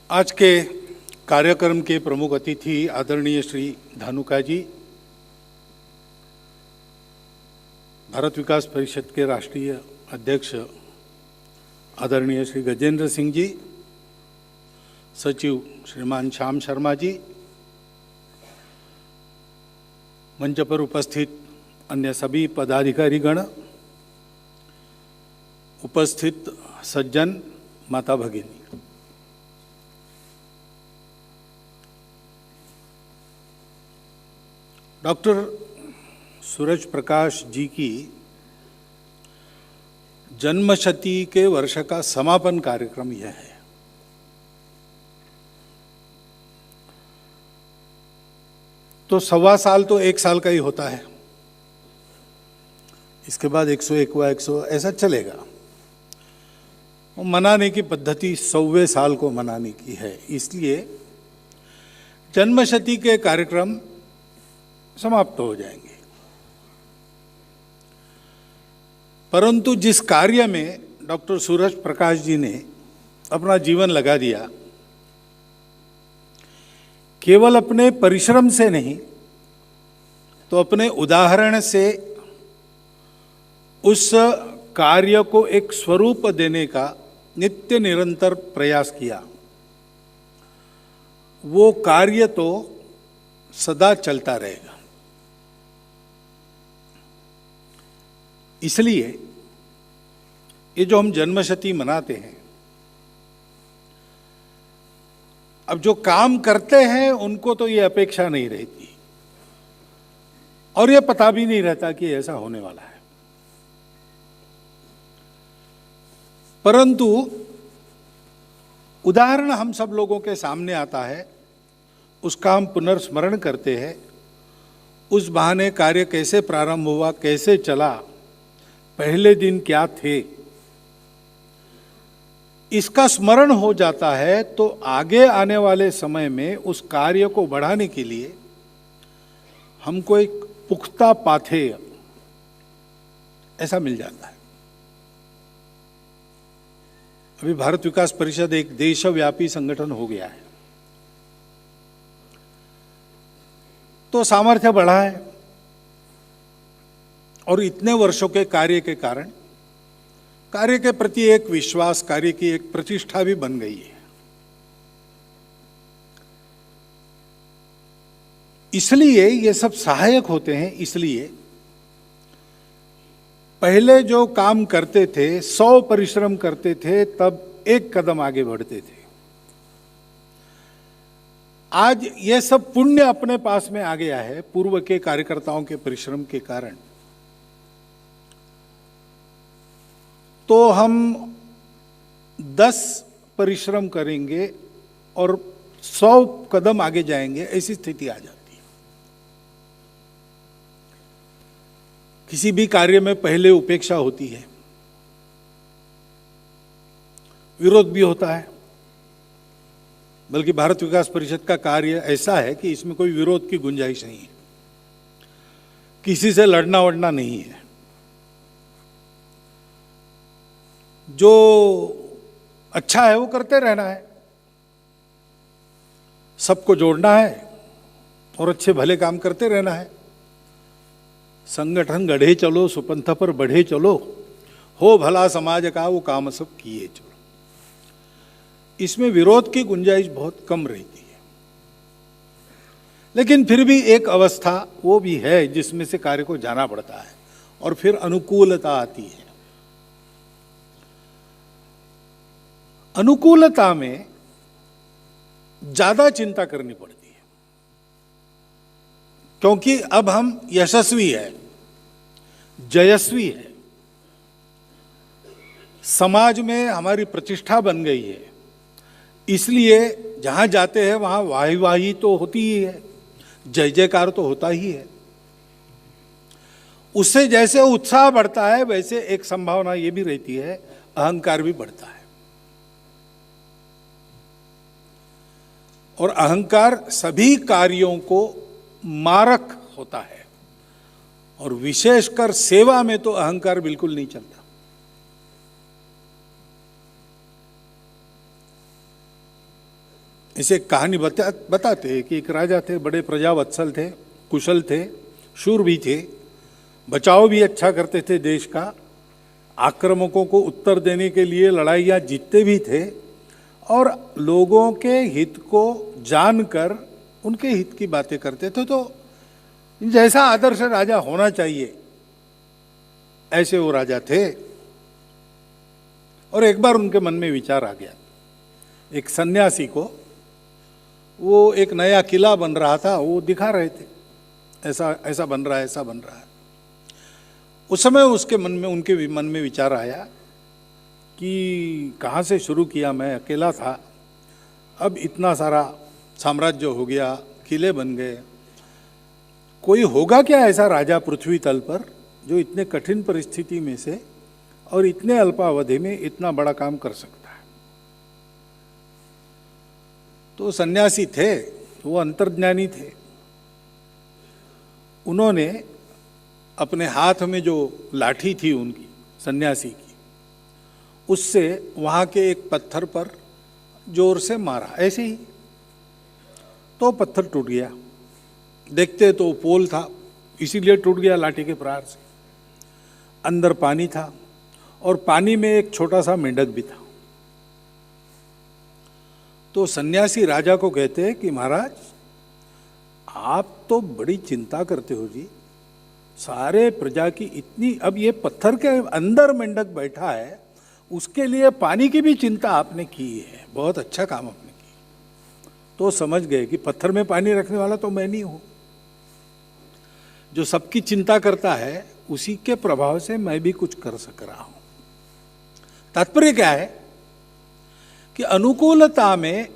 आज के कार्यक्रम के प्रमुख अतिथि आदरणीय श्री धानुका जी, भारत विकास परिषद के राष्ट्रीय अध्यक्ष आदरणीय श्री गजेंद्र सिंह जी, सचिव श्रीमान श्याम शर्मा जी, मंच पर उपस्थित अन्य सभी पदाधिकारीगण, उपस्थित सज्जन, माता भगिनी, डॉक्टर सूरज प्रकाश जी की जन्मशती के वर्ष का समापन कार्यक्रम यह है। तो 1.25 साल तो 1 साल का ही होता है, इसके बाद 101वां 100 ऐसा चलेगा। मनाने की पद्धति 100वें साल को मनाने की है, इसलिए जन्मशती के कार्यक्रम समाप्त हो जाएंगे। परंतु जिस कार्य में डॉक्टर सूरज प्रकाश जी ने अपना जीवन लगा दिया, केवल अपने परिश्रम से नहीं तो अपने उदाहरण से उस कार्य को एक स्वरूप देने का नित्य निरंतर प्रयास किया। वो कार्य तो सदा चलता रहेगा। इसलिए ये जो हम जन्मशती मनाते हैं, अब जो काम करते हैं उनको तो ये अपेक्षा नहीं रहती और ये पता भी नहीं रहता कि ऐसा होने वाला है। परंतु उदाहरण हम सब लोगों के सामने आता है, उसका हम पुनर्स्मरण करते हैं। उस बहाने कार्य कैसे प्रारंभ हुआ, कैसे चला, पहले दिन क्या थे, इसका स्मरण हो जाता है। तो आगे आने वाले समय में उस कार्य को बढ़ाने के लिए हमको एक पुख्ता पाथेय ऐसा मिल जाता है। अभी भारत विकास परिषद एक देशव्यापी संगठन हो गया है, तो सामर्थ्य बढ़ा है और इतने वर्षों के कार्य के कारण कार्य के प्रति एक विश्वास, कार्य की एक प्रतिष्ठा भी बन गई है। इसलिए ये सब सहायक होते हैं। इसलिए पहले जो काम करते थे, 100 परिश्रम करते थे, तब एक कदम आगे बढ़ते थे। आज ये सब पुण्य अपने पास में आ गया है पूर्व के कार्यकर्ताओं के परिश्रम के कारण। तो हम 10 परिश्रम करेंगे और 100 कदम आगे जाएंगे, ऐसी स्थिति आ जाती है। किसी भी कार्य में पहले उपेक्षा होती है, विरोध भी होता है। बल्कि भारत विकास परिषद का कार्य ऐसा है कि इसमें कोई विरोध की गुंजाइश नहीं है, किसी से लड़ना वड़ना नहीं है। जो अच्छा है वो करते रहना है, सबको जोड़ना है और अच्छे भले काम करते रहना है। संगठन गढ़े चलो, सुपंथ पर बढ़े चलो, हो भला समाज का वो काम सब किए चलो। इसमें विरोध की गुंजाइश बहुत कम रहती है। लेकिन फिर भी एक अवस्था वो भी है जिसमें से कार्य को जाना पड़ता है और फिर अनुकूलता आती है। अनुकूलता में ज्यादा चिंता करनी पड़ती है, क्योंकि अब हम यशस्वी है, जयस्वी है, समाज में हमारी प्रतिष्ठा बन गई है। इसलिए जहां जाते हैं वहां वाही वाही तो होती ही है, जय जयकार तो होता ही है। उससे जैसे उत्साह बढ़ता है वैसे एक संभावना ये भी रहती है, अहंकार भी बढ़ता है। और अहंकार सभी कार्यों को मारक होता है और विशेषकर सेवा में तो अहंकार बिल्कुल नहीं चलता। इसे कहानी बताते हैं कि एक राजा थे, बड़े प्रजावत्सल थे, कुशल थे, शूर भी थे, बचाव भी अच्छा करते थे देश का, आक्रामकों को उत्तर देने के लिए लड़ाइयाँ जीतते भी थे और लोगों के हित को जानकर उनके हित की बातें करते थे। तो जैसा आदर्श राजा होना चाहिए ऐसे वो राजा थे। और एक बार उनके मन में विचार आ गया, एक सन्यासी को, वो एक नया किला बन रहा था, वो दिखा रहे थे, ऐसा ऐसा बन रहा है, ऐसा बन रहा है। उस समय उसके मन में, उनके मन में विचार आया कि कहाँ से शुरू किया, मैं अकेला था, अब इतना सारा साम्राज्य हो गया, किले बन गए, कोई होगा क्या ऐसा राजा पृथ्वी तल पर जो इतने कठिन परिस्थिति में से और इतने अल्पावधि में इतना बड़ा काम कर सकता है। तो सन्यासी थे, वो अंतर्ज्ञानी थे, उन्होंने अपने हाथ में जो लाठी थी उनकी, सन्यासी की, उससे वहाँ के एक पत्थर पर जोर से मारा, ऐसे ही, तो पत्थर टूट गया। देखते तो पोल था, इसीलिए टूट गया लाठी के प्रहार से। अंदर पानी था और पानी में एक छोटा सा मेंढक भी था। तो सन्यासी राजा को कहते हैं कि महाराज, आप तो बड़ी चिंता करते हो जी, सारे प्रजा की इतनी, अब ये पत्थर के अंदर मेंढक बैठा है, उसके लिए पानी की भी चिंता आपने की है, बहुत अच्छा काम आपने की। तो समझ गए कि पत्थर में पानी रखने वाला तो मैं नहीं हूं, जो सबकी चिंता करता है उसी के प्रभाव से मैं भी कुछ कर सक रहा हूं। तात्पर्य क्या है कि अनुकूलता में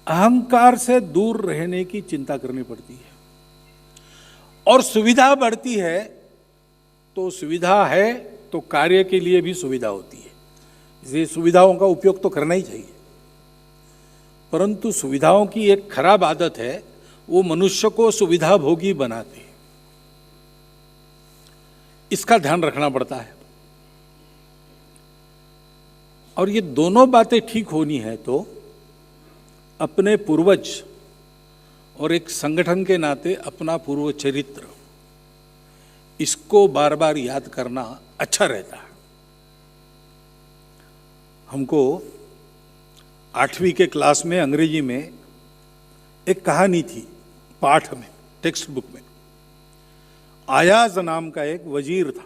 अहंकार से दूर रहने की चिंता करनी पड़ती है, और सुविधा बढ़ती है तो सुविधा है तो कार्य के लिए भी सुविधा होती है, इसलिए सुविधाओं का उपयोग तो करना ही चाहिए। परंतु सुविधाओं की एक खराब आदत है, वो मनुष्य को सुविधा भोगी बनाते हैं, इसका ध्यान रखना पड़ता है। और ये दोनों बातें ठीक होनी है तो अपने पूर्वज और एक संगठन के नाते अपना पूर्व चरित्र, इसको बार बार याद करना अच्छा रहता है। हमको 8वीं के क्लास में अंग्रेजी में एक कहानी थी, पाठ में, टेक्स्ट बुक में। आयाज नाम का एक वजीर था,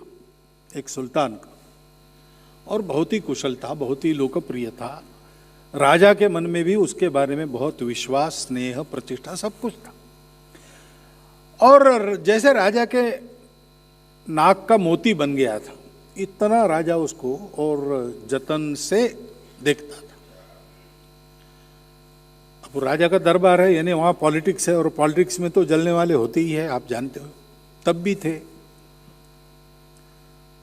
एक सुल्तान का, और बहुत ही कुशल था, बहुत ही लोकप्रिय था। राजा के मन में भी उसके बारे में बहुत विश्वास, स्नेह, प्रतिष्ठा, सब कुछ था। और जैसे राजा के नाक का मोती बन गया था, इतना राजा उसको और जतन से देखता था। अब राजा का दरबार है, यानी वहाँ पॉलिटिक्स है, और पॉलिटिक्स में तो जलने वाले होते ही है, आप जानते हो, तब भी थे,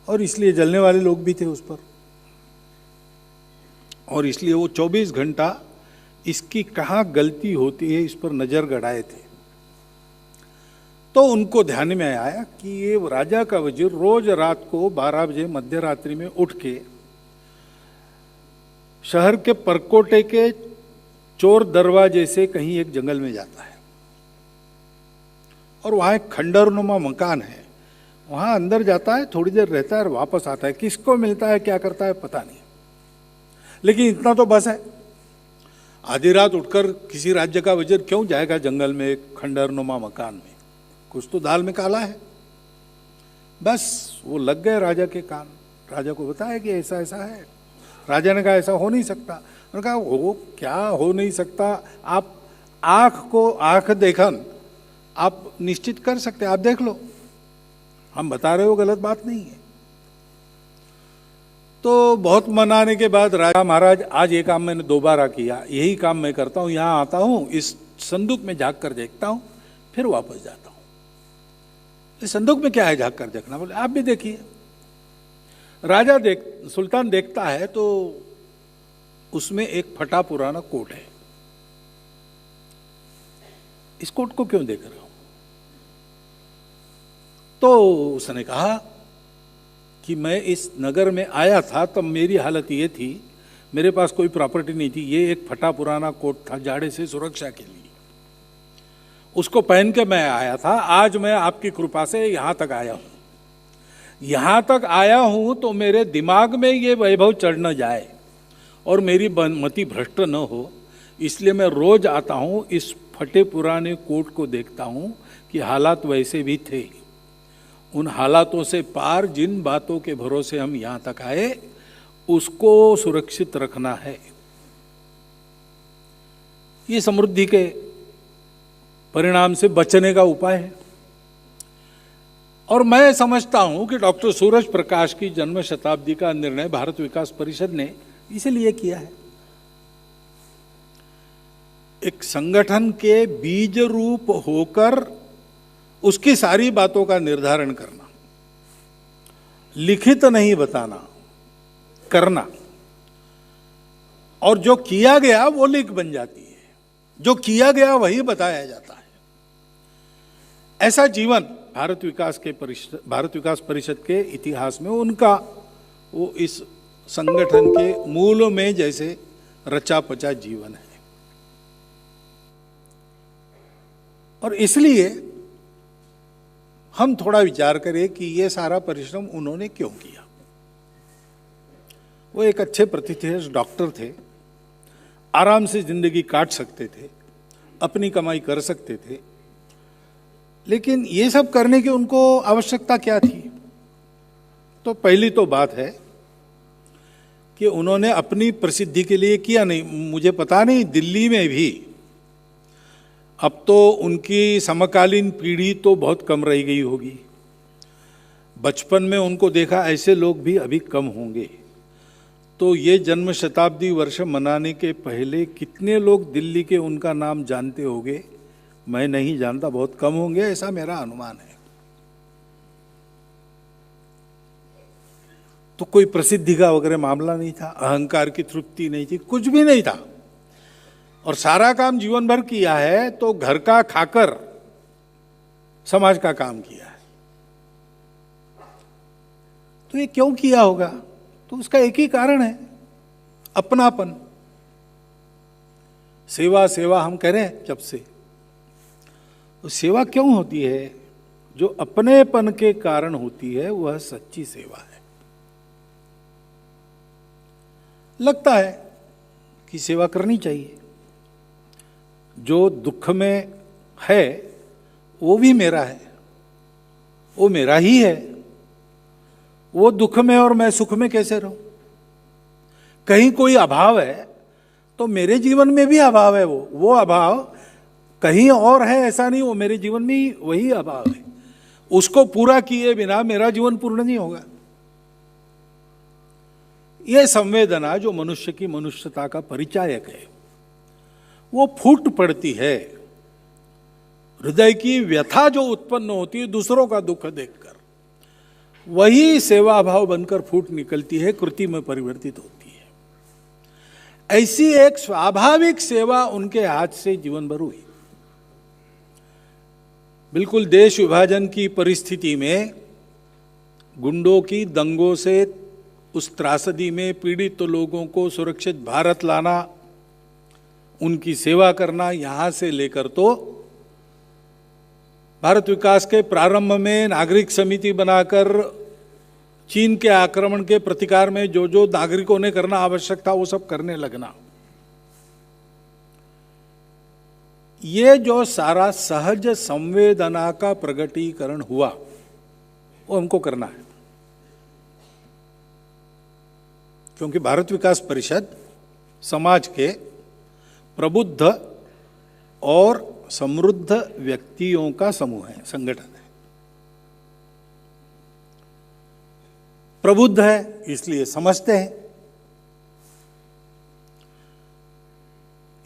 और इसलिए जलने वाले लोग भी थे उस पर। और इसलिए वो 24 घंटा इसकी कहाँ गलती होती है इस पर नजर गड़ाए थे। तो उनको ध्यान में आया कि ये राजा का वजीर रोज रात को 12 बजे मध्य रात्रि में उठ के शहर के परकोटे के चोर दरवाजे से कहीं एक जंगल में जाता है, और वहां एक खंडरनुमा मकान है, वहां अंदर जाता है, थोड़ी देर रहता है और वापस आता है। किसको मिलता है, क्या करता है, पता नहीं, लेकिन इतना तो बस है, आधी रात उठकर किसी राज्य का वजीर क्यों जाएगा जंगल में एक खंडरनुमा मकान में, कुछ तो दाल में काला है। बस वो लग गए राजा के कान, राजा को बताया कि ऐसा ऐसा है। राजा ने कहा ऐसा हो नहीं सकता। उन्होंने कहा वो क्या हो नहीं सकता, आप आंख देखन आप निश्चित कर सकते, आप देख लो, हम बता रहे हो गलत बात नहीं है। तो बहुत मनाने के बाद राजा, महाराज आज ये काम मैंने दोबारा किया, यही काम मैं करता हूँ, यहाँ आता हूँ, इस संदूक में झाँक कर देखता हूँ, फिर वापस जाता हूँ। इस संदूक में क्या है झाँक कर देखना, बोले आप भी देखिए। राजा सुल्तान देखता है तो उसमें एक फटा पुराना कोट है। इस कोट को क्यों देख रहे हो? तो उसने कहा कि मैं इस नगर में आया था तब मेरी हालत ये थी, मेरे पास कोई प्रॉपर्टी नहीं थी, ये एक फटा पुराना कोट था जाड़े से सुरक्षा के लिए, उसको पहन के मैं आया था। आज मैं आपकी कृपा से यहाँ तक आया हूँ। यहाँ तक आया हूँ तो मेरे दिमाग में ये वैभव चढ़ न जाए और मेरी मति भ्रष्ट न हो, इसलिए मैं रोज आता हूँ, इस फटे पुराने कोट को देखता हूँ कि हालात वैसे भी थे। उन हालातों से पार जिन बातों के भरोसे हम यहाँ तक आए उसको सुरक्षित रखना है। ये समृद्धि के परिणाम से बचने का उपाय है। और मैं समझता हूं कि डॉक्टर सूरज प्रकाश की जन्म शताब्दी का निर्णय भारत विकास परिषद ने इसलिए किया है, एक संगठन के बीज रूप होकर उसकी सारी बातों का निर्धारण करना, लिखित नहीं बताना, करना। और जो किया गया वो लिख बन जाती है, जो किया गया वही बताया जाता है। ऐसा जीवन भारत विकास परिषद के इतिहास में उनका वो इस संगठन के मूल में जैसे रचा पचा जीवन है। और इसलिए हम थोड़ा विचार करें कि ये सारा परिश्रम उन्होंने क्यों किया। वो एक अच्छे प्रतिष्ठित डॉक्टर थे, आराम से जिंदगी काट सकते थे, अपनी कमाई कर सकते थे, लेकिन ये सब करने की उनको आवश्यकता क्या थी? तो पहली तो बात है कि उन्होंने अपनी प्रसिद्धि के लिए किया नहीं। मुझे पता नहीं, दिल्ली में भी अब तो उनकी समकालीन पीढ़ी तो बहुत कम रह गई होगी, बचपन में उनको देखा ऐसे लोग भी अभी कम होंगे। तो ये जन्म शताब्दी वर्ष मनाने के पहले कितने लोग दिल्ली के उनका नाम जानते होंगे, मैं नहीं जानता, बहुत कम होंगे, ऐसा मेरा अनुमान है। तो कोई प्रसिद्धि का वगैरह मामला नहीं था, अहंकार की तृप्ति नहीं थी, कुछ भी नहीं था। और सारा काम जीवन भर किया है तो घर का खाकर समाज का काम किया है। तो ये क्यों किया होगा? तो उसका एक ही कारण है, अपनापन। सेवा सेवा हम करें जब से, तो सेवा क्यों होती है? जो अपनेपन के कारण होती है वह सच्ची सेवा है। लगता है कि सेवा करनी चाहिए, जो दुख में है वो भी मेरा है, वो मेरा ही है, वो दुख में और मैं सुख में कैसे रहूं? कहीं कोई अभाव है तो मेरे जीवन में भी अभाव है, वो अभाव कहीं और है ऐसा नहीं, वो मेरे जीवन में ही वही अभाव है। उसको पूरा किए बिना मेरा जीवन पूर्ण नहीं होगा। यह संवेदना जो मनुष्य की मनुष्यता का परिचायक है, वो फूट पड़ती है। हृदय की व्यथा जो उत्पन्न होती है दूसरों का दुख देखकर, वही सेवा भाव बनकर फूट निकलती है, कृति में परिवर्तित होती है। ऐसी एक स्वाभाविक सेवा उनके हाथ से जीवन भर हुई। बिल्कुल देश विभाजन की परिस्थिति में गुंडों की दंगों से उस त्रासदी में पीड़ित लोगों को सुरक्षित भारत लाना, उनकी सेवा करना, यहाँ से लेकर तो भारत विकास के प्रारंभ में नागरिक समिति बनाकर चीन के आक्रमण के प्रतिकार में जो जो नागरिकों ने करना आवश्यक था वो सब करने लगना, ये जो सारा सहज संवेदना का प्रगटीकरण हुआ वो हमको करना है। क्योंकि भारत विकास परिषद समाज के प्रबुद्ध और समृद्ध व्यक्तियों का समूह है, संगठन है। प्रबुद्ध है इसलिए समझते हैं,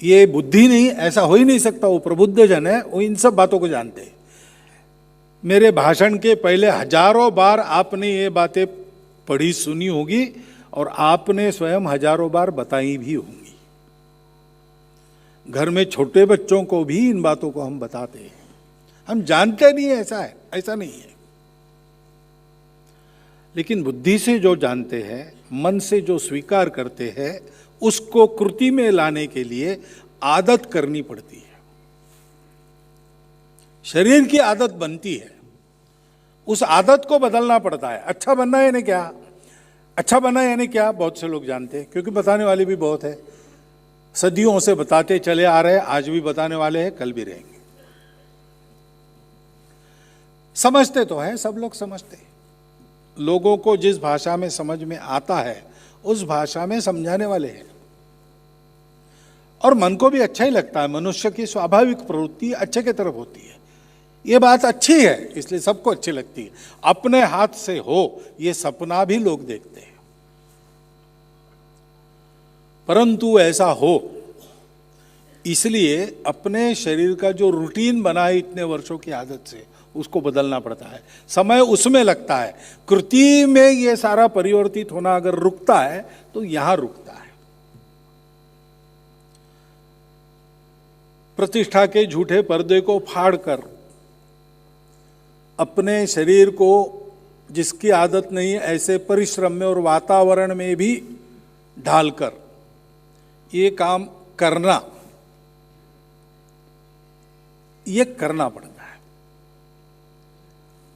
ये बुद्धि नहीं, ऐसा हो ही नहीं सकता। वो प्रबुद्ध जन है, वो इन सब बातों को जानते हैं। मेरे भाषण के पहले हजारों बार आपने ये बातें पढ़ी सुनी होगी और आपने स्वयं हजारों बार बताई भी होंगी। घर में छोटे बच्चों को भी इन बातों को हम बताते हैं, हम जानते नहीं है ऐसा है, ऐसा नहीं है। लेकिन बुद्धि से जो जानते हैं, मन से जो स्वीकार करते हैं, उसको कृति में लाने के लिए आदत करनी पड़ती है। शरीर की आदत बनती है, उस आदत को बदलना पड़ता है। अच्छा बनना यानी क्या? अच्छा बनना यानी क्या, बहुत से लोग जानते हैं, क्योंकि बताने वाले भी बहुत है। सदियों से बताते चले आ रहे हैं, आज भी बताने वाले हैं, कल भी रहेंगे। समझते तो हैं, सब लोग समझते हैं। लोगों को जिस भाषा में समझ में आता है उस भाषा में समझाने वाले हैं। और मन को भी अच्छा ही लगता है। मनुष्य की स्वाभाविक प्रवृत्ति अच्छे की तरफ होती है। ये बात अच्छी है, इसलिए सबको अच्छी लगती है। अपने हाथ से हो ये सपना भी लोग देखते हैं, परंतु ऐसा हो इसलिए अपने शरीर का जो रूटीन बना है इतने वर्षों की आदत से, उसको बदलना पड़ता है। समय उसमें लगता है। कृति में ये सारा परिवर्तित होना अगर रुकता है तो यहां रुकता है। प्रतिष्ठा के झूठे पर्दे को फाड़कर अपने शरीर को, जिसकी आदत नहीं ऐसे परिश्रम में और वातावरण में भी ढालकर ये काम करना, ये करना पड़ता है।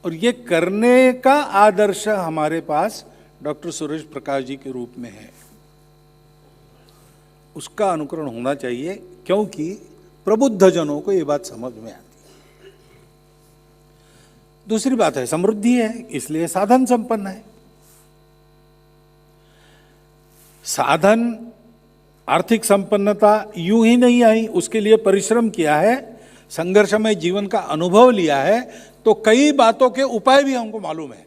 और ये करने का आदर्श हमारे पास डॉक्टर सुरेश प्रकाश जी के रूप में है। उसका अनुकरण होना चाहिए, क्योंकि प्रबुद्ध जनों को ये बात समझ में आती है। दूसरी बात है, समृद्धि है, इसलिए साधन संपन्न है। साधन, आर्थिक संपन्नता यूं ही नहीं आई, उसके लिए परिश्रम किया है, संघर्षमय जीवन का अनुभव लिया है, तो कई बातों के उपाय भी हमको मालूम है।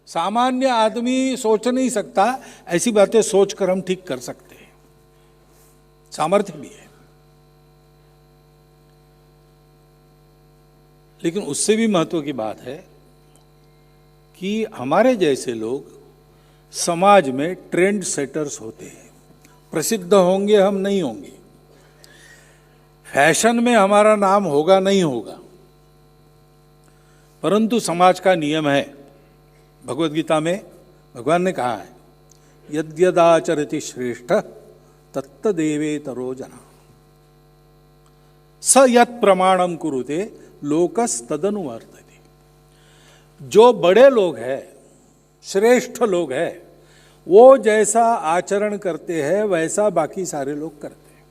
सामान्य आदमी सोच नहीं सकता, ऐसी बातें सोचकर हम ठीक कर सकते हैं। सामर्थ्य भी है। लेकिन उससे भी महत्व की बात है कि हमारे जैसे लोग समाज में ट्रेंड सेटर्स होते हैं। प्रसिद्ध होंगे हम, नहीं होंगे, फैशन में हमारा नाम होगा नहीं होगा, परंतु समाज का नियम है। भगवद गीता में भगवान ने कहा है, यद्यदाचरति श्रेष्ठ तत्तदेवेतरो जना स यत् प्रमाणम कुरुते लोकस्तदनुवर्तते। जो बड़े लोग हैं, श्रेष्ठ लोग हैं, वो जैसा आचरण करते हैं वैसा बाकी सारे लोग करते हैं।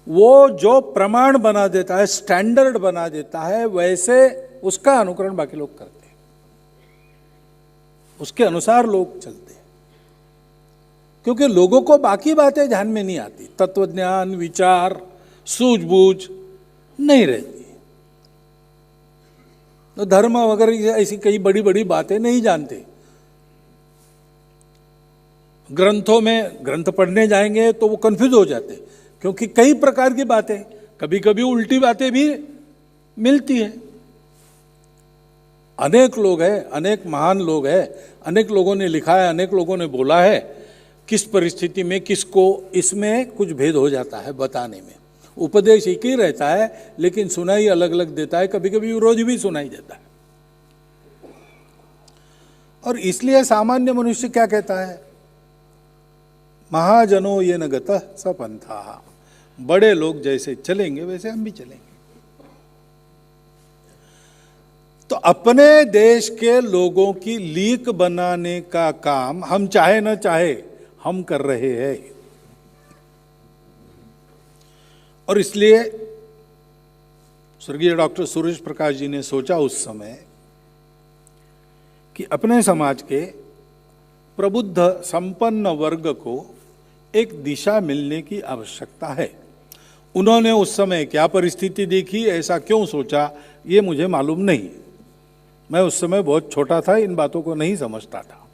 वो जो प्रमाण बना देता है, स्टैंडर्ड बना देता है, वैसे उसका अनुकरण बाकी लोग करते हैं। उसके अनुसार लोग चलते हैं, क्योंकि लोगों को बाकी बातें ध्यान में नहीं आती। तत्वज्ञान, विचार, सूझबूझ नहीं रहती। तो धर्म वगैरह ऐसी कई बड़ी बड़ी बातें नहीं जानते। ग्रंथों में ग्रंथ पढ़ने जाएंगे तो वो कंफ्यूज हो जाते, क्योंकि कई प्रकार की बातें, कभी कभी उल्टी बातें भी मिलती है। अनेक लोग हैं, अनेक महान लोग हैं, अनेक लोगों ने लिखा है, अनेक लोगों ने बोला है, किस परिस्थिति में किसको, इसमें कुछ भेद हो जाता है बताने में। उपदेश एक ही रहता है, लेकिन सुनाई अलग अलग देता है, कभी कभी विरोध भी सुनाई देता है। और इसलिए सामान्य मनुष्य क्या कहता है, महाजनो ये न गतः स पंथा। बड़े लोग जैसे चलेंगे वैसे हम भी चलेंगे। तो अपने देश के लोगों की लीक बनाने का काम हम चाहे न चाहे हम कर रहे हैं। और इसलिए स्वर्गीय डॉक्टर सुरेश प्रकाश जी ने सोचा उस समय कि अपने समाज के प्रबुद्ध संपन्न वर्ग को एक दिशा मिलने की आवश्यकता है। उन्होंने उस समय क्या परिस्थिति देखी, ऐसा क्यों सोचा, ये मुझे मालूम नहीं। मैं उस समय बहुत छोटा था, इन बातों को नहीं समझता था,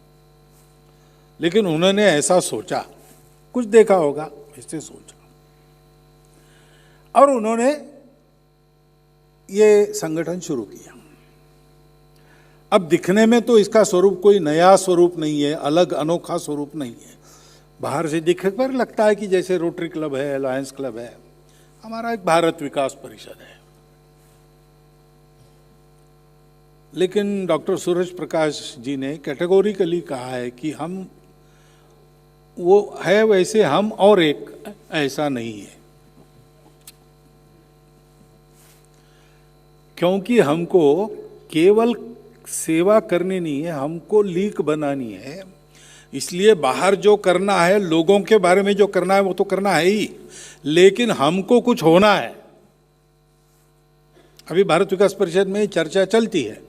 लेकिन उन्होंने ऐसा सोचा, कुछ देखा होगा, ऐसे सोचा, और उन्होंने ये संगठन शुरू किया। अब दिखने में तो इसका स्वरूप कोई नया स्वरूप नहीं है, अलग अनोखा स्वरूप नहीं है। बाहर से दिखने पर लगता है कि जैसे रोटरी क्लब है, अलायंस क्लब है, हमारा एक भारत विकास परिषद है। लेकिन डॉक्टर सुरेश प्रकाश जी ने कैटेगोरिकली कहा है कि हम वो है वैसे हम और एक ऐसा नहीं है, क्योंकि हमको केवल सेवा करनी नहीं है, हमको लीक बनानी है। इसलिए बाहर जो करना है, लोगों के बारे में जो करना है वो तो करना है ही, लेकिन हमको कुछ होना है। अभी भारत विकास परिषद में चर्चा चलती है,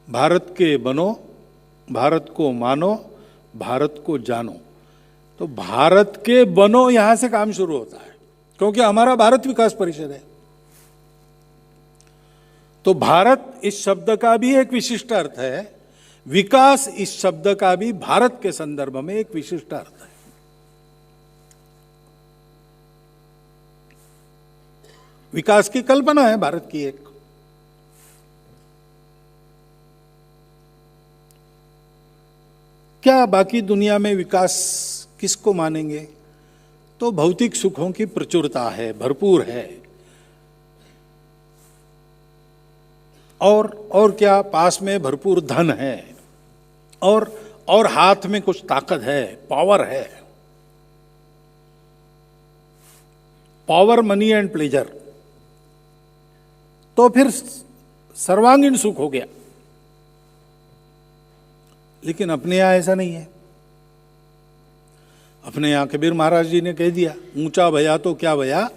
भारत के बनो, भारत को मानो, भारत को जानो। तो भारत के बनो यहां से काम शुरू होता है, क्योंकि हमारा भारत विकास परिषद है। तो भारत इस शब्द का भी एक विशिष्ट अर्थ है, विकास इस शब्द का भी भारत के संदर्भ में एक विशिष्ट अर्थ है। विकास की कल्पना है भारत की एक। क्या बाकी दुनिया में विकास किसको मानेंगे? तो भौतिक सुखों की प्रचुरता है, भरपूर है, और क्या, पास में भरपूर धन है, और हाथ में कुछ ताकत है, पावर है, पावर, मनी एंड प्लेजर, तो फिर सर्वांगीण सुख हो गया। लेकिन अपने यहां ऐसा नहीं है। अपने यहां कबीर महाराज जी ने कह दिया, ऊंचा भया तो क्या भया,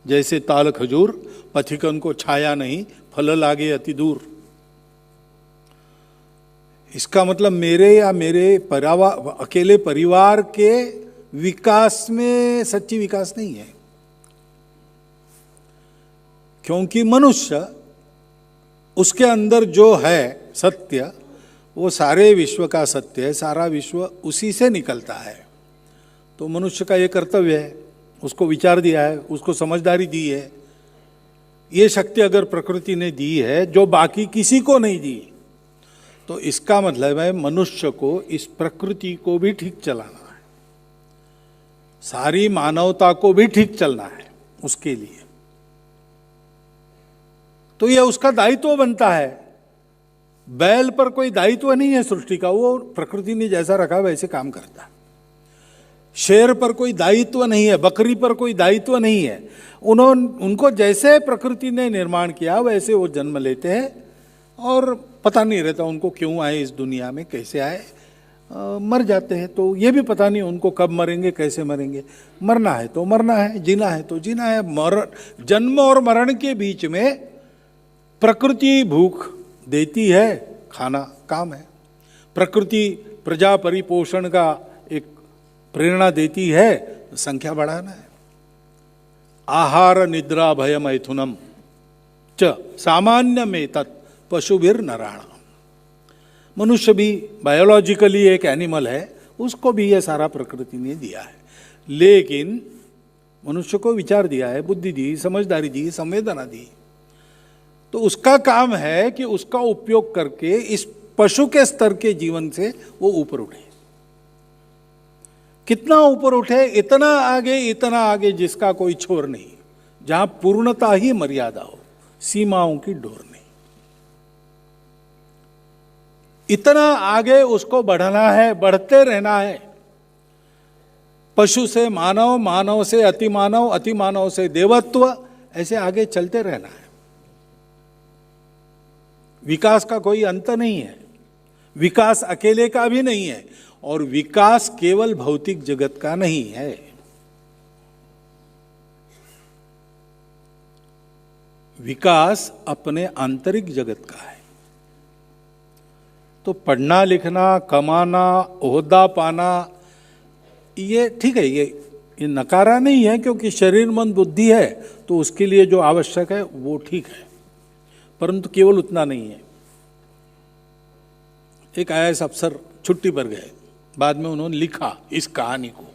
जैसे ताल खजूर, पथिकन को छाया नहीं, फल लागे अति दूर। इसका मतलब मेरे या मेरे अकेले परिवार के विकास में सच्ची विकास नहीं है, क्योंकि मनुष्य, उसके अंदर जो है सत्य, वो सारे विश्व का सत्य है, सारा विश्व उसी से निकलता है। तो मनुष्य का ये कर्तव्य है, उसको विचार दिया है, उसको समझदारी दी है, ये शक्ति अगर प्रकृति ने दी है जो बाकी किसी को नहीं दी, तो इसका मतलब है मनुष्य को इस प्रकृति को भी ठीक चलाना है, सारी मानवता को भी ठीक चलना है उसके लिए। तो यह उसका दायित्व बनता है। बैल पर कोई दायित्व नहीं है सृष्टि का, वो प्रकृति ने जैसा रखा वैसे काम करता है। शेर पर कोई दायित्व नहीं है, बकरी पर कोई दायित्व नहीं है, उनको जैसे प्रकृति ने निर्माण किया वैसे वो जन्म लेते हैं, और पता नहीं रहता उनको क्यों आए इस दुनिया में, कैसे आए, मर जाते हैं। तो ये भी पता नहीं उनको कब मरेंगे, कैसे मरेंगे। मरना है तो मरना है, जीना है तो जीना है। जन्म और मरण के बीच में प्रकृति भूख देती है, खाना काम है। प्रकृति प्रजा परिपोषण का एक प्रेरणा देती है, संख्या बढ़ाना है। आहार निद्रा भय मैथुनम च सामान्य में तत् पशुभिर नराणाम। मनुष्य भी बायोलॉजिकली एक एनिमल है, उसको भी यह सारा प्रकृति ने दिया है, लेकिन मनुष्य को विचार दिया है, बुद्धि दी, समझदारी दी, संवेदना दी। तो उसका काम है कि उसका उपयोग करके इस पशु के स्तर के जीवन से वो ऊपर उठे। कितना ऊपर उठे? इतना आगे जिसका कोई छोर नहीं, जहां पूर्णता ही मर्यादा हो, सीमाओं की डोर नहीं। इतना आगे उसको बढ़ना है, बढ़ते रहना है। पशु से मानव, मानव से अतिमानव, अतिमानव से देवत्व, ऐसे आगे चलते रहना है। विकास का कोई अंत नहीं है, विकास अकेले का भी नहीं है, और विकास केवल भौतिक जगत का नहीं है। विकास अपने आंतरिक जगत का है। तो पढ़ना लिखना, कमाना, ओहदा पाना, ये ठीक है, ये नकारा नहीं है, क्योंकि शरीर मन बुद्धि है तो उसके लिए जो आवश्यक है वो ठीक है, परंतु केवल उतना नहीं है। एक IAS अफसर छुट्टी पर गए, बाद में उन्होंने लिखा इस कहानी को।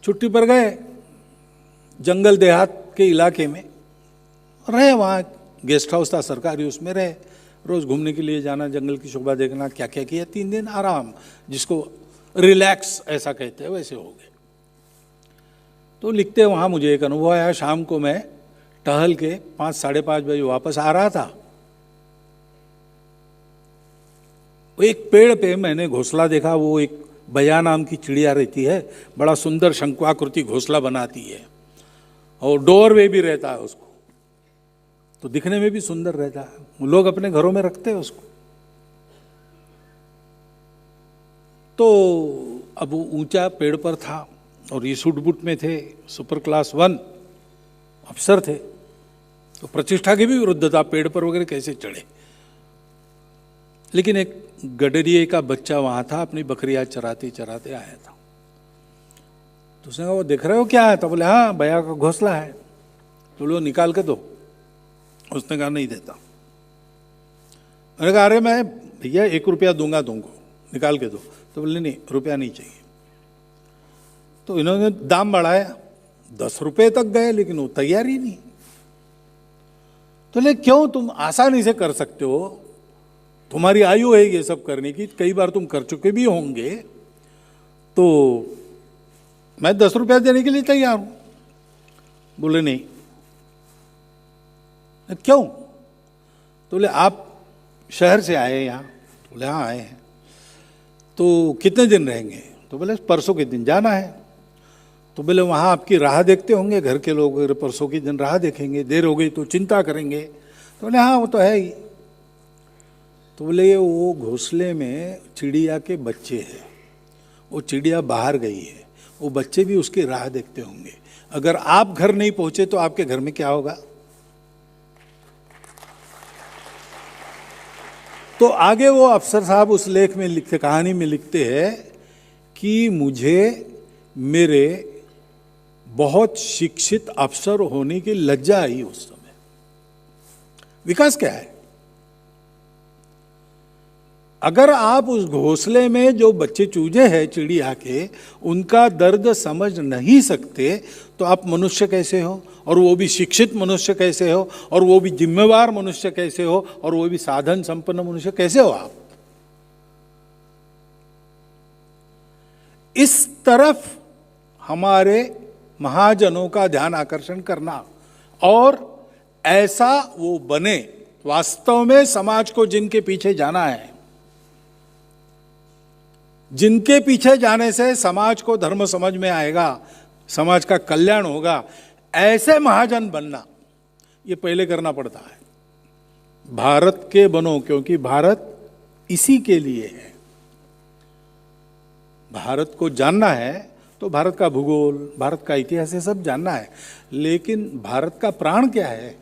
छुट्टी पर गए, जंगल देहात के इलाके में रहे, वहाँ गेस्ट हाउस था सरकारी, उसमें रहे। रोज घूमने के लिए जाना, जंगल की शोभा देखना, क्या क्या किया। 3 दिन आराम, जिसको रिलैक्स ऐसा कहते हैं, वैसे हो गए। तो लिखते वहाँ मुझे एक अनुभव आया। शाम को मैं टहल के 5, साढ़े 5 बजे वापस आ रहा था, वो एक पेड़ पे मैंने घोंसला देखा, वो एक बया नाम की चिड़िया रहती है, बड़ा सुंदर शंक्वाकृति घोंसला बनाती है और डोरवे भी रहता है उसको, तो दिखने में भी सुंदर रहता है, लोग अपने घरों में रखते हैं उसको। तो अब वो ऊंचा पेड़ पर था और ये सूट बूट में थे, सुपर क्लास 1 अफसर थे, तो प्रतिष्ठा की भी विरुद्ध था, पेड़ पर वगैरह कैसे चढ़े। लेकिन एक गडरिए का बच्चा वहां था, अपनी बकरियां चराते चराते आया था, तो उसने कहा वो देख रहे हो क्या है? तो बोले हाँ बया का घोंसला है। तो लो निकाल के दो। उसने कहा नहीं देता। मैंने कहा अरे मैं भैया 1 रुपया दूंगा तुमको, निकाल के दो। तो बोले नहीं रुपया नहीं चाहिए। तो इन्होंने दाम बढ़ाया, 10 रुपये तक गए, लेकिन वो तैयार ही नहीं। तो ले क्यों, तुम आसानी से कर सकते हो, तुम्हारी आयु है ये सब करने की, कई बार तुम कर चुके भी होंगे, तो मैं 10 रुपया देने के लिए तैयार हूं। बोले नहीं। क्यों? तो बोले आप शहर से आए यहाँ? बोले हाँ आए हैं। तो कितने दिन रहेंगे? तो बोले परसों के दिन जाना है। तो बोले वहाँ आपकी राह देखते होंगे घर के लोग, परसों के दिन राह देखेंगे, देर हो गई तो चिंता करेंगे। तो बोले हाँ वो तो है ही। तो बोले वो घोंसले में चिड़िया के बच्चे हैं, वो चिड़िया बाहर गई है, वो बच्चे भी उसकी राह देखते होंगे, अगर आप घर नहीं पहुंचे तो आपके घर में क्या होगा? तो आगे वो अफसर साहब उस लेख में लिखते, कहानी में लिखते हैं कि मुझे मेरे बहुत शिक्षित अफसर होने की लज्जा आई उस समय। विकास क्या है? अगर आप उस घोंसले में जो बच्चे चूजे हैं चिड़िया के, उनका दर्द समझ नहीं सकते, तो आप मनुष्य कैसे हो? और वो भी शिक्षित मनुष्य कैसे हो? और वो भी जिम्मेवार मनुष्य कैसे हो? और वो भी साधन संपन्न मनुष्य कैसे हो आप? इस तरफ हमारे महाजनों का ध्यान आकर्षण करना, और ऐसा वो बने वास्तव में समाज को जिनके पीछे जाना है, जिनके पीछे जाने से समाज को धर्म समझ में आएगा, समाज का कल्याण होगा, ऐसे महाजन बनना ये पहले करना पड़ता है। भारत के बनो, क्योंकि भारत इसी के लिए है। भारत को जानना है तो भारत का भूगोल, भारत का इतिहास, ये सब जानना है, लेकिन भारत का प्राण क्या है?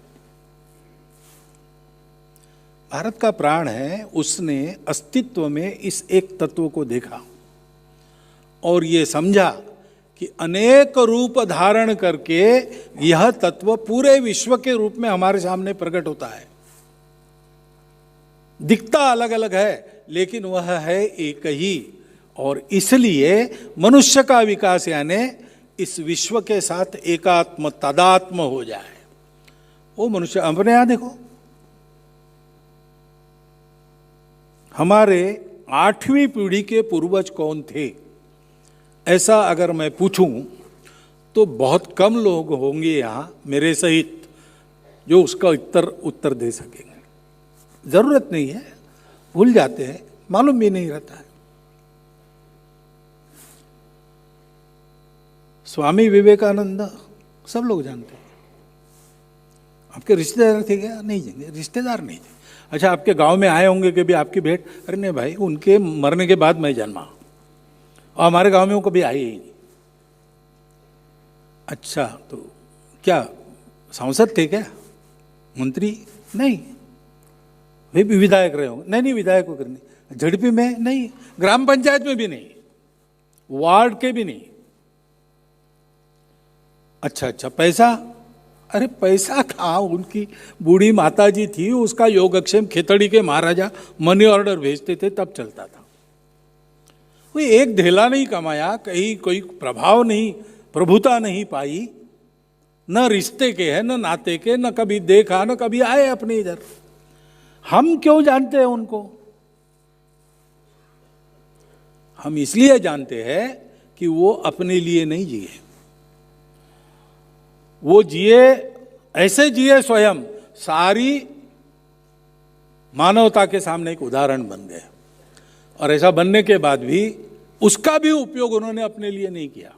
भारत का प्राण है, उसने अस्तित्व में इस एक तत्व को देखा और ये समझा कि अनेक रूप धारण करके यह तत्व पूरे विश्व के रूप में हमारे सामने प्रकट होता है। दिखता अलग अलग है, लेकिन वह है एक ही, और इसलिए मनुष्य का विकास यानी इस विश्व के साथ एकात्म तादात्म हो जाए। वो मनुष्य अपने यहां देखो, हमारे 8वीं पीढ़ी के पूर्वज कौन थे, ऐसा अगर मैं पूछूं तो बहुत कम लोग होंगे यहां मेरे सहित जो उसका उत्तर दे सकेंगे। जरूरत नहीं है, भूल जाते हैं, मालूम भी नहीं रहता है। स्वामी विवेकानंद सब लोग जानते हैं। आपके रिश्तेदार थे क्या? नहीं जानते, रिश्तेदार नहीं थे। अच्छा, आपके गांव में आए होंगे कभी आपकी भेंट? अरे नहीं भाई, उनके मरने के बाद मैं जन्मा, और हमारे गांव में वो कभी आए ही नहीं। अच्छा, तो क्या सांसद थे क्या? मंत्री? नहीं। वे भी विधायक रहे होंगे? नहीं, विधायक को करने। झड़पी में नहीं, ग्राम पंचायत में भी नहीं, वार्ड के भी नहीं। अच्छा, पैसा? अरे पैसा कहाँ, उनकी बूढ़ी माता जी थी, उसका योगक्षेम खेतड़ी के महाराजा मनी ऑर्डर भेजते थे तब चलता था। कोई एक ढेला नहीं कमाया, कहीं कोई प्रभाव नहीं, प्रभुता नहीं पाई, न रिश्ते के है न नाते के, न कभी देखा न कभी आए अपने इधर। हम क्यों जानते हैं उनको? हम इसलिए जानते हैं कि वो अपने लिए नहीं जिए, वो जिए, ऐसे जिए स्वयं, सारी मानवता के सामने एक उदाहरण बन गए। और ऐसा बनने के बाद भी उसका भी उपयोग उन्होंने अपने लिए नहीं किया।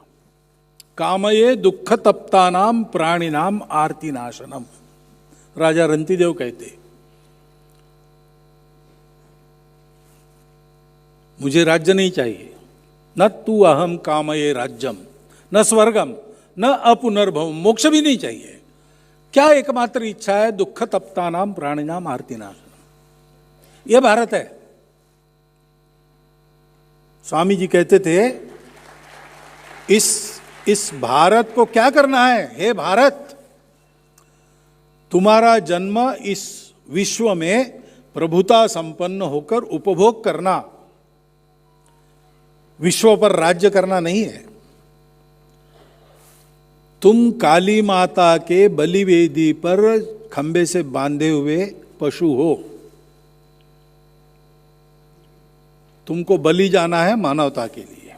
कामये दुख तप्तानाम प्राणिनाम आरती नाशनम, राजा रंतिदेव कहते। मुझे राज्य नहीं चाहिए, न तू अहम कामये राज्यम, न स्वर्गम, न अपुनर्भव, मोक्ष भी नहीं चाहिए। क्या एकमात्र इच्छा है? दुख तप्तानाम प्राणिनाम आरती नाशनम। यह भारत है। स्वामी जी कहते थे, इस भारत को क्या करना है? हे भारत, तुम्हारा जन्म इस विश्व में प्रभुता संपन्न होकर उपभोग करना, विश्व पर राज्य करना नहीं है। तुम काली माता के बलिवेदी पर खंबे से बांधे हुए पशु हो। तुमको बलि जाना है मानवता के लिए,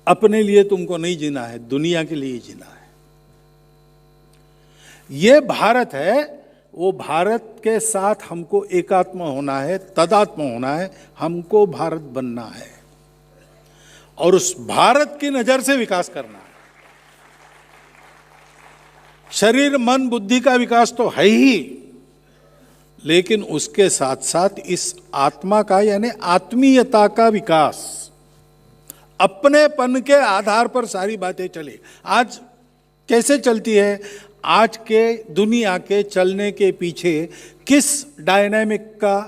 अपने लिए तुमको नहीं जीना है, दुनिया के लिए जीना है। ये भारत है। वो भारत के साथ हमको एकात्म होना है, तदात्म होना है, हमको भारत बनना है और उस भारत की नजर से विकास करना है। शरीर मन बुद्धि का विकास तो है ही, लेकिन उसके साथ साथ इस आत्मा का यानी आत्मीयता का विकास, अपनेपन के आधार पर सारी बातें चले। आज कैसे चलती है? आज के दुनिया के चलने के पीछे किस डायनामिक का,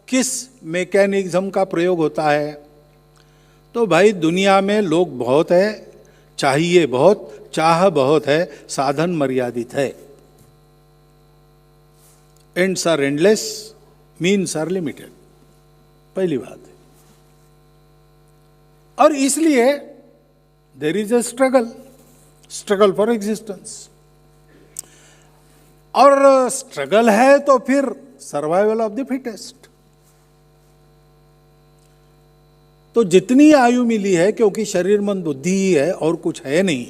किस मैकेनिज्म का प्रयोग होता है? तो भाई, दुनिया में लोग बहुत है, चाहिए बहुत, चाह बहुत है, साधन मर्यादित है। Ends are endless, means are limited, पहली बात है। और इसलिए there is a struggle for existence. और स्ट्रगल है तो फिर सर्वाइवल ऑफ द फिटेस्ट। तो जितनी आयु मिली है, क्योंकि शरीर मन बुद्धि ही है और कुछ है नहीं,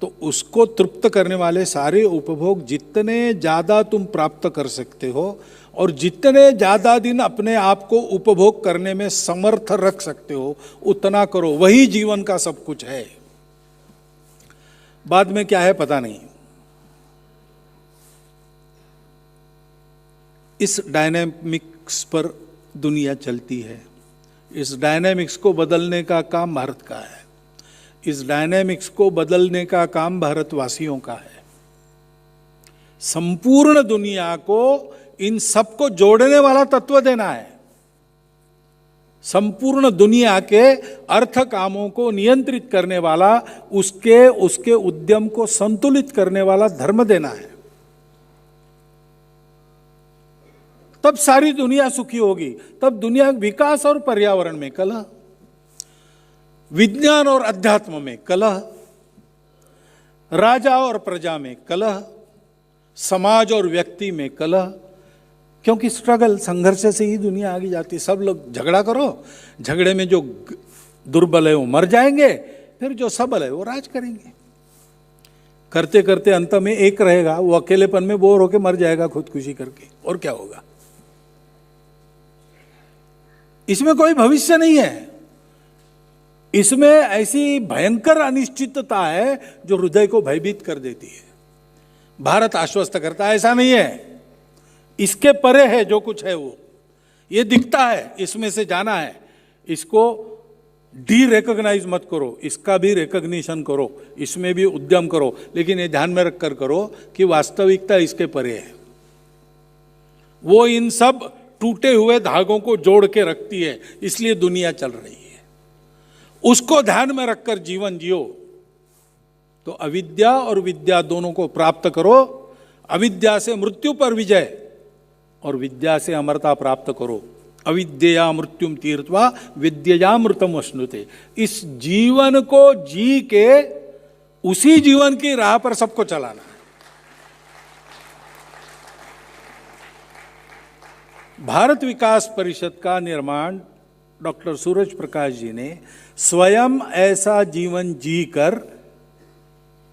तो उसको तृप्त करने वाले सारे उपभोग जितने ज्यादा तुम प्राप्त कर सकते हो और जितने ज्यादा दिन अपने आप को उपभोग करने में समर्थ रख सकते हो, उतना करो। वही जीवन का सब कुछ है। बाद में क्या है पता नहीं। इस डायनेमिक्स पर दुनिया चलती है। इस डायनेमिक्स को बदलने का काम भारत का है। इस डायनेमिक्स को बदलने का काम भारतवासियों का है। संपूर्ण दुनिया को इन सबको जोड़ने वाला तत्व देना है। संपूर्ण दुनिया के अर्थ कामों को नियंत्रित करने वाला, उसके उद्यम को संतुलित करने वाला धर्म देना है। तब सारी दुनिया सुखी होगी। तब दुनिया विकास और पर्यावरण में कलह, विज्ञान और अध्यात्म में कलह, राजा और प्रजा में कलह, समाज और व्यक्ति में कलह। क्योंकि स्ट्रगल, संघर्ष से ही दुनिया आगे जाती है। सब लोग झगड़ा करो, झगड़े में जो दुर्बल है वो मर जाएंगे, फिर जो सबल है वो राज करेंगे। करते करते अंत में एक रहेगा, वो अकेलेपन में बोर होकर मर जाएगा खुदकुशी करके, और क्या होगा? इसमें कोई भविष्य नहीं है। इसमें ऐसी भयंकर अनिश्चितता है जो हृदय को भयभीत कर देती है। भारत आश्वस्त करता है ऐसा नहीं है, इसके परे है जो कुछ है वो। ये दिखता है, इसमें से जाना है। इसको डी रिकॉग्नाइज मत करो, इसका भी रिकॉग्निशन करो, इसमें भी उद्यम करो, लेकिन ये ध्यान में रखकर करो कि वास्तविकता इसके परे है। वो इन सब टूटे हुए धागों को जोड़ के रखती है, इसलिए दुनिया चल रही है। उसको ध्यान में रखकर जीवन जियो। तो अविद्या और विद्या दोनों को प्राप्त करो। अविद्या से मृत्यु पर विजय और विद्या से अमरता प्राप्त करो। अविद्या मृत्युम तीर्थवा विद्यामृतम अश्नुते। इस जीवन को जी के उसी जीवन की राह पर सबको चलाना है। भारत विकास परिषद का निर्माण डॉक्टर सूरज प्रकाश जी ने स्वयं ऐसा जीवन जीकर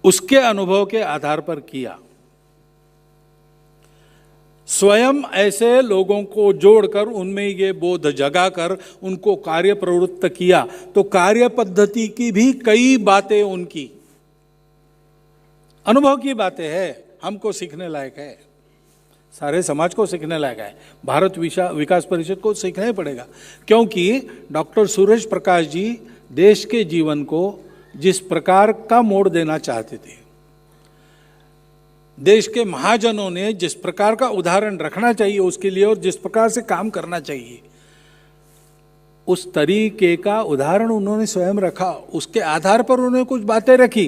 उसके अनुभव के आधार पर किया। स्वयं ऐसे लोगों को जोड़कर उनमें ये बोध जगाकर उनको कार्य प्रवृत्त किया, तो कार्य पद्धति की भी कई बातें उनकी अनुभव की बातें हैं, हमको सीखने लायक है, सारे समाज को सीखने लायक है, भारत विकास परिषद को सीखना ही पड़ेगा। क्योंकि डॉक्टर सूरज प्रकाश जी देश के जीवन को जिस प्रकार का मोड़ देना चाहते थे, देश के महाजनों ने जिस प्रकार का उदाहरण रखना चाहिए उसके लिए और जिस प्रकार से काम करना चाहिए, उस तरीके का उदाहरण उन्होंने स्वयं रखा, उसके आधार पर उन्होंने कुछ बातें रखी।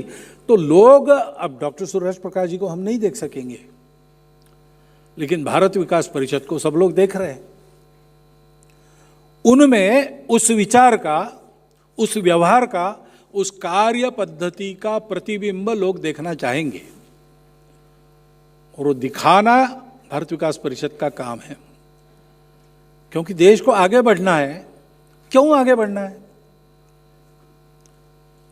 तो लोग, अब डॉक्टर सूरज प्रकाश जी को हम नहीं देख सकेंगे, लेकिन भारत विकास परिषद को सब लोग देख रहे हैं। उनमें उस विचार का, उस व्यवहार का, उस कार्य पद्धति का प्रतिबिंब लोग देखना चाहेंगे, और वो दिखाना भारत विकास परिषद का काम है। क्योंकि देश को आगे बढ़ना है। क्यों आगे बढ़ना है?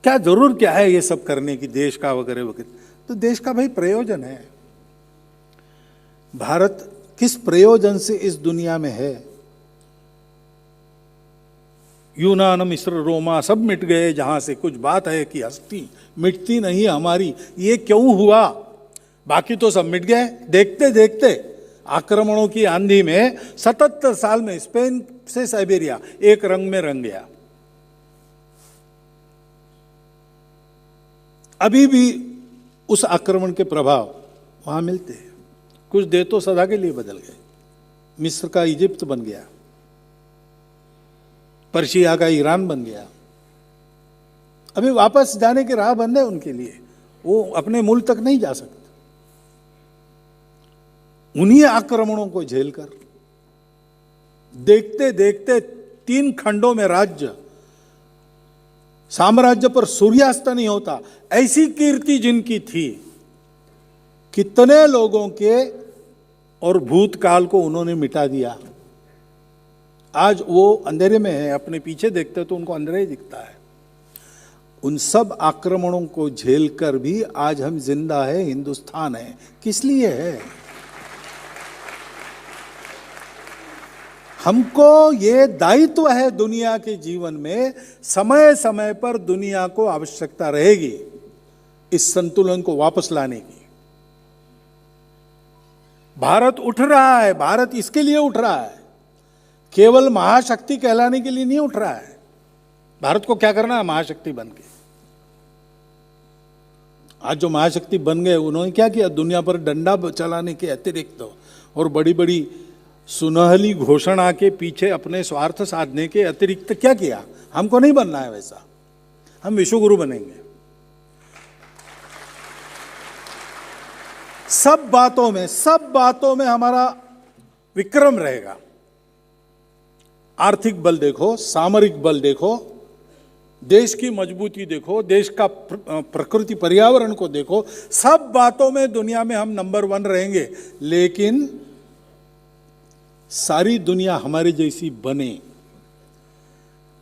क्या जरूर क्या है ये सब करने की, देश का वगैरह वगैरह? तो देश का भाई प्रयोजन है। भारत किस प्रयोजन से इस दुनिया में है? यूनान, मिस्र, रोमा सब मिट गए, जहां से कुछ बात है कि हस्ती मिटती नहीं हमारी, ये क्यों हुआ? बाकी तो सब मिट गए। देखते देखते आक्रमणों की आंधी में 77 साल में स्पेन से साइबेरिया एक रंग में रंग गया। अभी भी उस आक्रमण के प्रभाव वहां मिलते हैं। कुछ देर तो सदा के लिए बदल गए। मिस्र का इजिप्ट बन गया, पर्शिया का ईरान बन गया। अभी वापस जाने के राह बंद है उनके लिए, वो अपने मूल तक नहीं जा सकते। उन्हीं आक्रमणों को झेलकर देखते देखते 3 खंडों में राज्य, साम्राज्य पर सूर्यास्त नहीं होता, ऐसी कीर्ति जिनकी थी, कितने लोगों के और भूतकाल को उन्होंने मिटा दिया। आज वो अंधेरे में है, अपने पीछे देखते तो उनको अंधेरा ही दिखता है। उन सब आक्रमणों को झेलकर भी आज हम जिंदा है, हिंदुस्तान है। किस लिए है? हमको ये दायित्व है दुनिया के जीवन में, समय समय पर दुनिया को आवश्यकता रहेगी इस संतुलन को वापस लाने की। भारत उठ रहा है, भारत इसके लिए उठ रहा है, केवल महाशक्ति कहलाने के लिए नहीं उठ रहा है। भारत को क्या करना है? महाशक्ति बन के। आज जो महाशक्ति बन गए, उन्होंने क्या किया? दुनिया पर डंडा चलाने के अतिरिक्त और बड़ी बड़ी सुनहली घोषणा के पीछे अपने स्वार्थ साधने के अतिरिक्त क्या किया? हमको नहीं बनना है वैसा, हम विश्वगुरु बनेंगे। सब बातों में हमारा विक्रम रहेगा। आर्थिक बल देखो, सामरिक बल देखो, देश की मजबूती देखो, देश का प्रकृति पर्यावरण को देखो, सब बातों में दुनिया में हम नंबर 1 रहेंगे। लेकिन सारी दुनिया हमारी जैसी बने,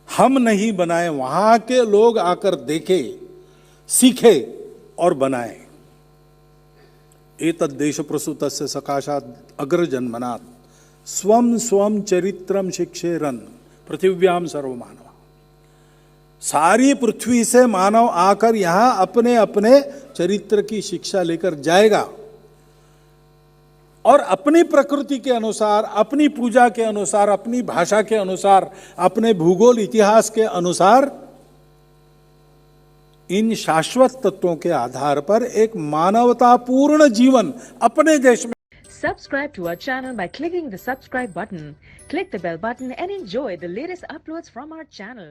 हम नहीं बनाए, वहां के लोग आकर देखे, सीखे और बनाए। एतद्देश प्रसूतस्य सकाशात् अग्रजन्मनात् स्वम स्वम चरित्रम शिक्षेरन पृथिव्याम सर्वमानव। सारी पृथ्वी से मानव आकर यहां अपने अपने चरित्र की शिक्षा लेकर जाएगा और अपनी प्रकृति के अनुसार, अपनी पूजा के अनुसार, अपनी भाषा के अनुसार, अपने भूगोल इतिहास के अनुसार इन शाश्वत तत्वों के आधार पर एक मानवतापूर्ण जीवन अपने देश में। Subscribe to our channel by clicking the subscribe button. Click the bell button and enjoy the latest uploads from our channel.